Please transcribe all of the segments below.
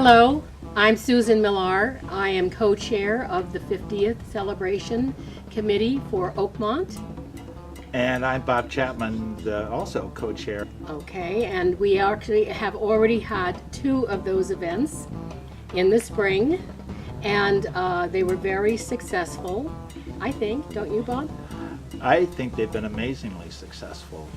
Hello, I'm Susan Millar. I am co-chair of the 50th Celebration Committee for Oakmont. And I'm Bob Chapman, also co-chair. Okay, and we actually have already had 2 of those events in the spring, and they were very successful, I think. Don't you, Bob? I think they've been amazingly successful.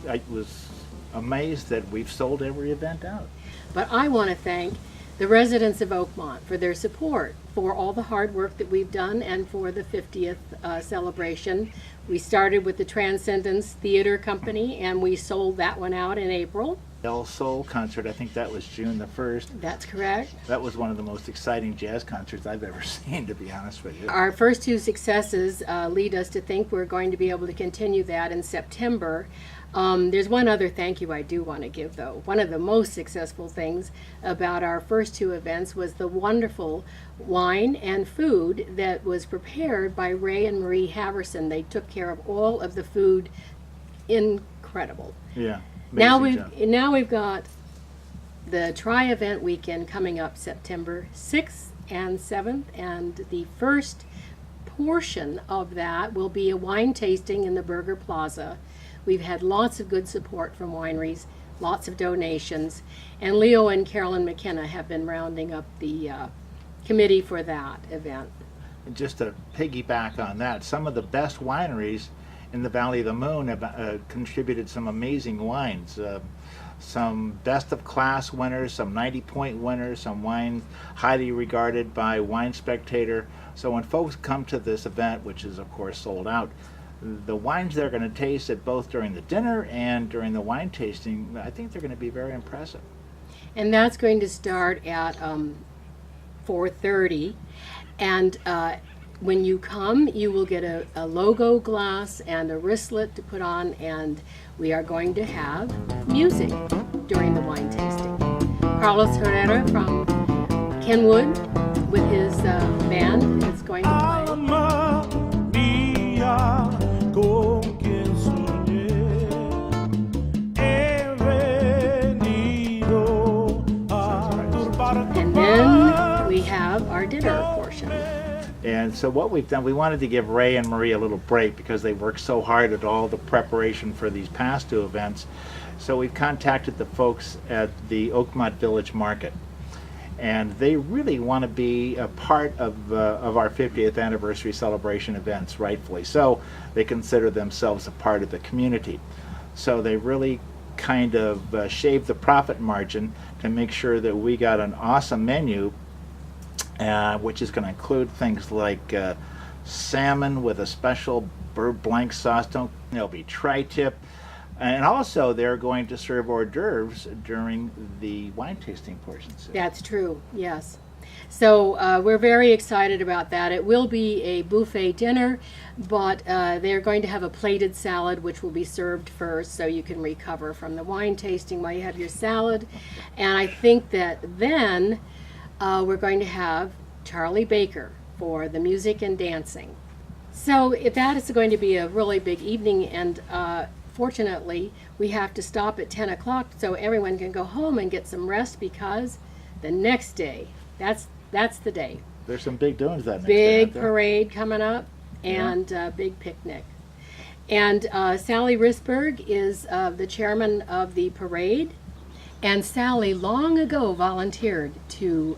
I was amazed that we've sold every event out. But I want to thank the residents of Oakmont for their support, for all the hard work that we've done, and for the 50th celebration. We started with the Transcendence Theater Company, and we sold that one out in April. El Sol concert, I think that was June the 1st. That's correct. That was one of the most exciting jazz concerts I've ever seen, to be honest with you. Our first 2 successes lead us to think we're going to be able to continue that in September. There's one other thank you I do want to give, though. One of the most successful things about our first 2 events was the wonderful wine and food that was prepared by Ray and Marie Haverson. They took care of all of the food. Incredible. Yeah. Now we've got the tri-event weekend coming up September 6th and 7th, and the first portion of that will be a wine tasting in the Burger Plaza. We've had lots of good support from wineries, lots of donations, and Leo and Carolyn McKenna have been rounding up the committee for that event. And just to piggyback on that, some of the best wineries in the Valley of the Moon have contributed some amazing wines. Some best of class winners, some 90-point winners, some wines highly regarded by Wine Spectator. So when folks come to this event, which is of course sold out, the wines they're going to taste at both during the dinner and during the wine tasting, I think they're going to be very impressive. And that's going to start at 4:30, and when you come, you will get a logo glass and a wristlet to put on, and we are going to have music during the wine tasting. Carlos Herrera from Kenwood with his band is going to play. And then we have our dinner portion. And so what we've done, we wanted to give Ray and Marie a little break because they worked so hard at all the preparation for these past 2 events. So we've contacted the folks at the Oakmont Village Market. And they really want to be a part of our 50th anniversary celebration events, rightfully so. They consider themselves a part of the community. So they really kind of shaved the profit margin to make sure that we got an awesome menu, which is going to include things like salmon with a special beurre blanc sauce. There'll be tri-tip. And also, they're going to serve hors d'oeuvres during the wine tasting portions. That's true, yes. So we're very excited about that. It will be a buffet dinner, but they're going to have a plated salad, which will be served first, so you can recover from the wine tasting while you have your salad. And I think that then we're going to have Charlie Baker for the music and dancing. So if that is going to be a really big evening, and fortunately, we have to stop at 10 o'clock so everyone can go home and get some rest, because the next day, that's the day. There's some big doings that next day. Big parade coming up, and big picnic. And Sally Risberg is the chairman of the parade. And Sally long ago volunteered to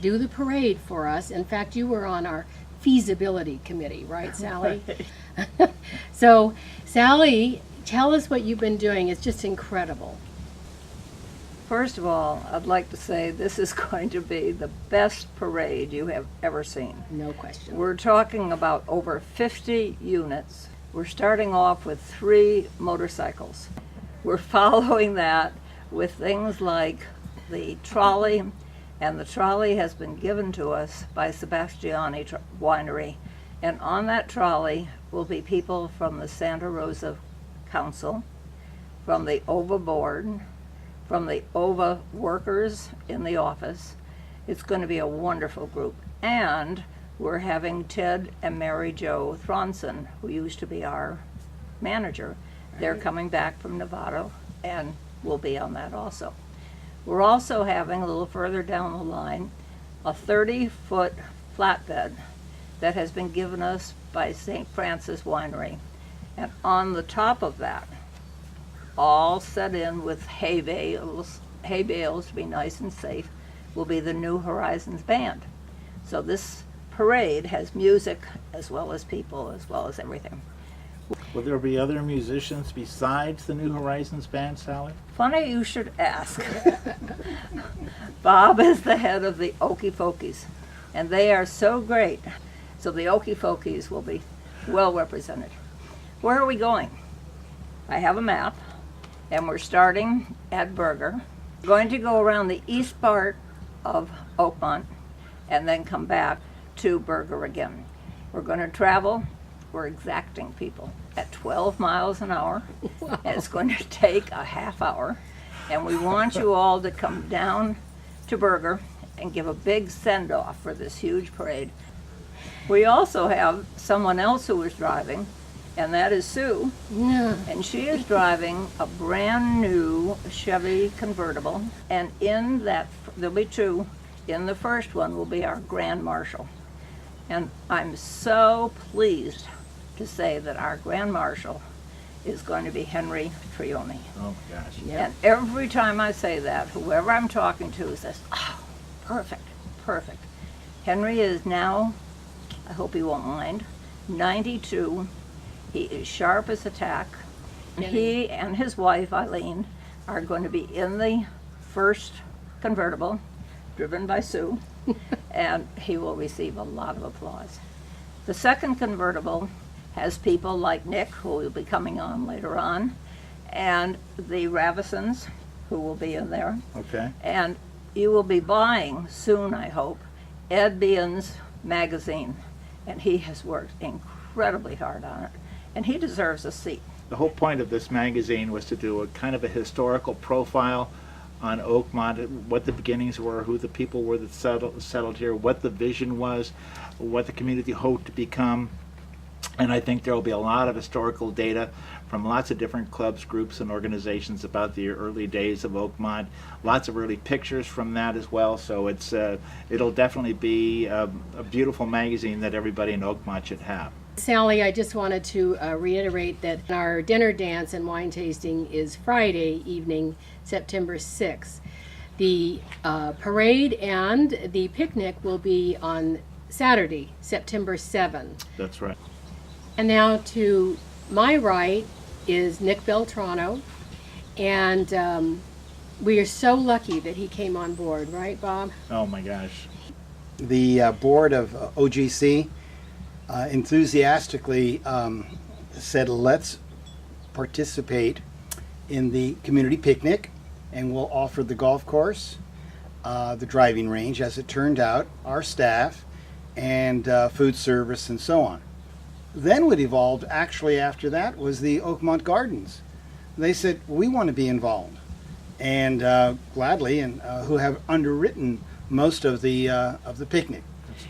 do the parade for us. In fact, you were on our feasibility committee, right, Sally? So, Sally, tell us what you've been doing. It's just incredible. First of all, I'd like to say this is going to be the best parade you have ever seen. No question. We're talking about over 50 units. We're starting off with 3 motorcycles. We're following that with things like the trolley, and the trolley has been given to us by Sebastiani Winery. And on that trolley will be people from the Santa Rosa Council, from the OVA board, from the OVA workers in the office. It's going to be a wonderful group. And we're having Ted and Mary Jo Thronson, who used to be our manager. They're coming back from Nevada and will be on that also. We're also having, a little further down the line, a 30-foot flatbed that has been given us by St. Francis Winery. And on the top of that, all set in with hay bales to be nice and safe, will be the New Horizons Band. So this parade has music as well as people, as well as everything. Will there be other musicians besides the New Horizons Band, Sally? Funny you should ask. Bob is the head of the Okie Fokies, and they are so great. So the Okie Fokies will be well represented. Where are we going? I have a map, and we're starting at Berger. We're going to go around the east part of Oakmont and then come back to Berger again. We're going to travel, we're exacting people, at 12 miles an hour. Wow. And it's going to take a half hour. And we want you all to come down to Berger and give a big send-off for this huge parade. We also have someone else who is driving, and that is Sue. Yeah. And she is driving a brand new Chevy convertible. And in that, there'll be two. In the first one will be our Grand Marshal. And I'm so pleased to say that our Grand Marshal is going to be Henry Trioni. Oh my gosh. Yeah. And every time I say that, whoever I'm talking to says, oh, perfect, perfect. Henry is now, I hope he won't mind, 92. He is sharp as a tack. He and his wife, Eileen, are going to be in the first convertible, driven by Sue, and he will receive a lot of applause. The second convertible has people like Nick, who will be coming on later on, and the Ravisons, who will be in there. Okay. And you will be buying soon, I hope, Ed Behan's magazine, and he has worked incredibly hard on it, and he deserves a seat. The whole point of this magazine was to do a kind of a historical profile on Oakmont, what the beginnings were, who the people were that settled here, what the vision was, what the community hoped to become. And I think there will be a lot of historical data from lots of different clubs, groups, and organizations about the early days of Oakmont. Lots of early pictures from that as well. So it'll definitely be a beautiful magazine that everybody in Oakmont should have. Sally, I just wanted to reiterate that our dinner dance and wine tasting is Friday evening, September 6th. The parade and the picnic will be on Saturday, September 7th. That's right. And now to my right is Nick Beltrano, and we are so lucky that he came on board, right, Bob? Oh my gosh. The board of OGC enthusiastically said, let's participate in the community picnic, and we'll offer the golf course, the driving range, as it turned out, our staff, and food service and so on. Then what evolved actually after that was the Oakmont Gardens. They said, we want to be involved, and gladly, and who have underwritten most of the picnic.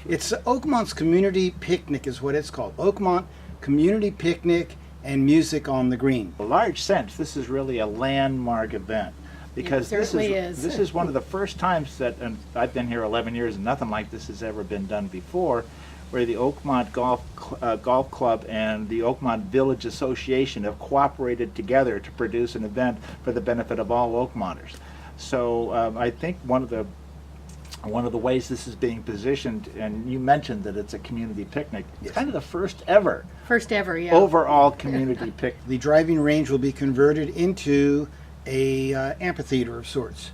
It's Oakmont's Community Picnic is what it's called. Oakmont Community Picnic and Music on the Green. In a large sense, this is really a landmark event because It certainly is. This is one of the first times that, and I've been here 11 years and nothing like this has ever been done before, where the Oakmont Golf Club and the Oakmont Village Association have cooperated together to produce an event for the benefit of all Oakmonters. So I think one of the ways this is being positioned, and you mentioned that it's a community picnic, it's kind of the first ever First ever, yeah. overall community picnic. The driving range will be converted into a amphitheater of sorts.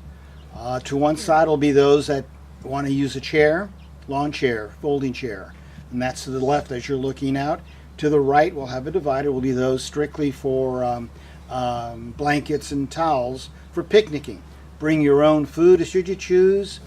To one side will be those that want to use a chair, lawn chair, folding chair, and that's to the left as you're looking out. To the right, we'll have a divider, will be those strictly for blankets and towels for picnicking. Bring your own food should you choose.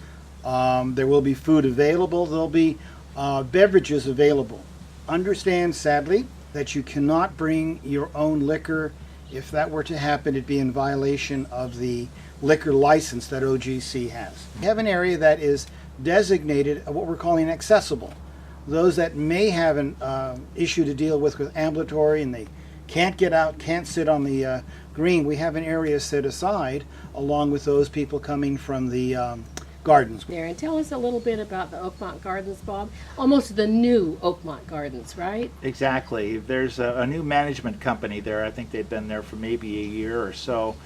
There will be food available. There'll be beverages available. Understand, sadly, that you cannot bring your own liquor. If that were to happen, it'd be in violation of the liquor license that OGC has. We have an area that is designated what we're calling accessible. Those that may have an issue to deal with ambulatory and they can't get out, can't sit on the green, we have an area set aside along with those people coming from the gardens. There, and tell us a little bit about the Oakmont Gardens, Bob. Almost the new Oakmont Gardens, right? Exactly. There's a new management company there. I think they've been there for maybe a year or so.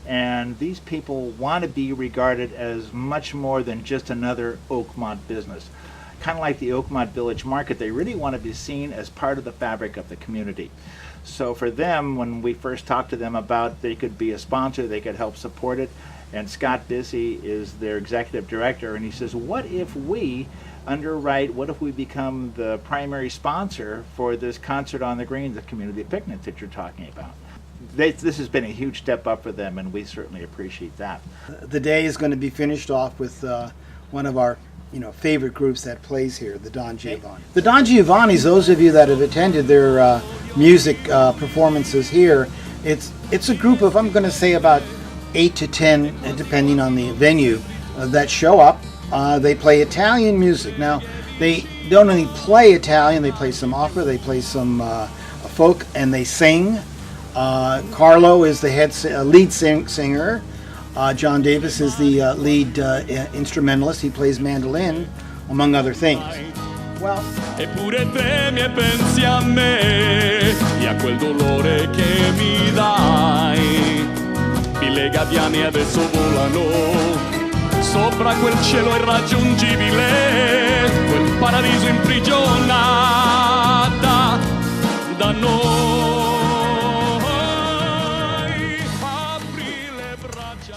And these people want to be regarded as much more than just another Oakmont business. Kind of like the Oakmont Village Market, they really want to be seen as part of the fabric of the community. So for them, when we first talked to them about they could be a sponsor, they could help support it, and Scott Bissey is their executive director, and he says, what if we underwrite, what if we become the primary sponsor for this concert on the green, the community picnic that you're talking about? This has been a huge step up for them, and we certainly appreciate that. The day is going to be finished off with one of our favorite groups that plays here, the Don Giovanni. The Don Giovannis, those of you that have attended their music performances here, it's a group of, I'm going to say, about 8 to 10, depending on the venue, that show up. They play Italian music. Now, they don't only play Italian, they play some opera, they play some folk, and they sing. Carlo is the lead singer. John Davis is the lead instrumentalist. He plays mandolin, among other things. Well, Eppure temi e pensi a me e a quel dolore che mi dai. Mille gabbiani adesso volano sopra quel cielo irraggiungibile, quel paradiso imprigionata da noi.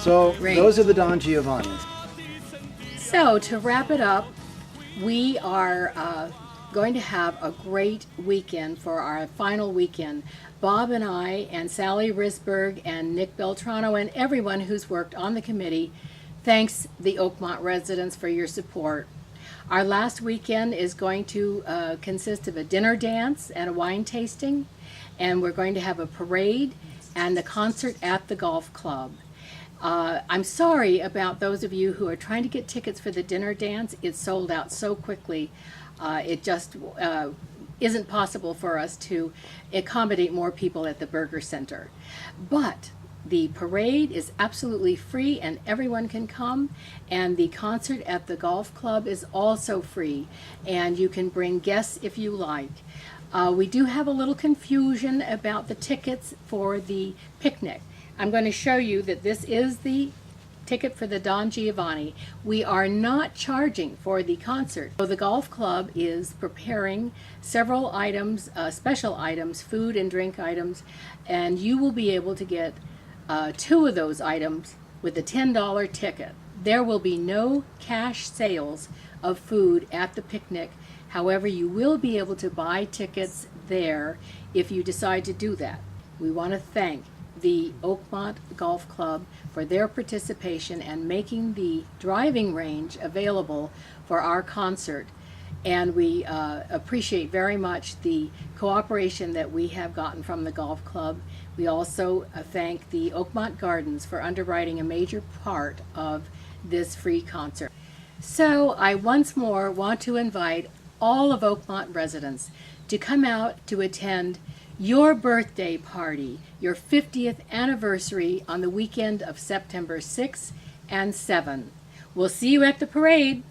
so Great. those are the Don Giovannis. So to wrap it up, we are going to have a great weekend for our final weekend. Bob and I and Sally Risberg and Nick Beltrano and everyone who's worked on the committee, thanks the Oakmont residents for your support. Our last weekend is going to consist of a dinner dance and a wine tasting, and we're going to have a parade and a concert at the golf club. I'm sorry about those of you who are trying to get tickets for the dinner dance. It's sold out so quickly. It just isn't possible for us to accommodate more people at the Burger Center. But the parade is absolutely free and everyone can come, and the concert at the golf club is also free, and you can bring guests if you like. We do have a little confusion about the tickets for the picnic. I'm going to show you that this is the ticket for the Don Giovanni. We are not charging for the concert. So the golf club is preparing several items, special items, food and drink items, and you will be able to get 2 of those items with a $10 ticket. There will be no cash sales of food at the picnic. However, you will be able to buy tickets there if you decide to do that. We want to thank the Oakmont Golf Club for their participation and making the driving range available for our concert. And we appreciate very much the cooperation that we have gotten from the golf club. We also thank the Oakmont Gardens for underwriting a major part of this free concert. So I once more want to invite all of Oakmont residents to come out to attend your birthday party, your 50th anniversary on the weekend of September 6 and 7. We'll see you at the parade.